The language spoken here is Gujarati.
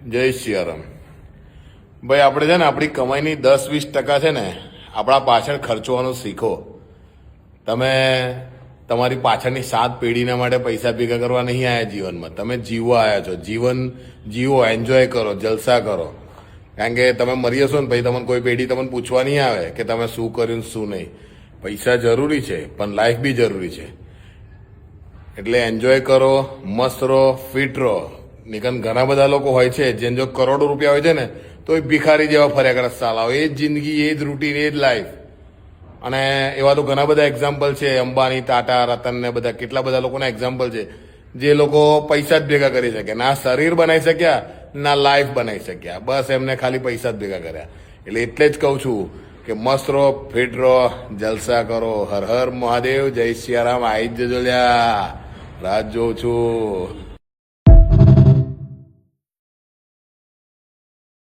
જય સિયારામ. ભાઈ આપણે છે ને આપણી કમાઈની 10-20% છે ને આપણા પાછળ ખર્ચવાનું શીખો. તમે તમારી પાછળની 7 પેઢીના માટે પૈસા ભેગા કરવા નહીં આવ્યા જીવનમાં. તમે જીવવા આવ્યા છો. જીવન જીવો, એન્જોય કરો, જલસા કરો. કારણ કે તમે મરી જશો ને પછી તમને કોઈ પેઢી તમને પૂછવા નહીં આવે કે તમે શું કર્યું ને શું નહીં. પૈસા જરૂરી છે પણ લાઈફ બી જરૂરી છે. એટલે એન્જોય કરો, મસ્ત રહો, ફિટ રહો. નિકન ઘણા બધા લોકો હોય છે જેને જો કરોડો રૂપિયા હોય છે ને તો એ ભિખારી જેવા ફર્યા કરે સાલાઓ. એ જ જિંદગી, એ જ રૂટીન, એ જ લાઈફ. અને એવા તો ઘણા બધા એક્ઝામ્પલ છે. અંબાણી, ટાટા, રતન ને બધા કેટલા બધા લોકોના એક્ઝામ્પલ છે જે લોકો પૈસા જ ભેગા કરી શક્યા. ના શરીર બનાવી શક્યા, ના લાઈફ બનાવી શક્યા. બસ એમને ખાલી પૈસા જ ભેગા કર્યા. એટલે જ કહું છું કે મસ્ત રહો, ફિટ રહો, જલસા કરો. હર હર મહાદેવ, જય સિયારામ. આવી જ જજો લ્યા, રાત જોઉં છું.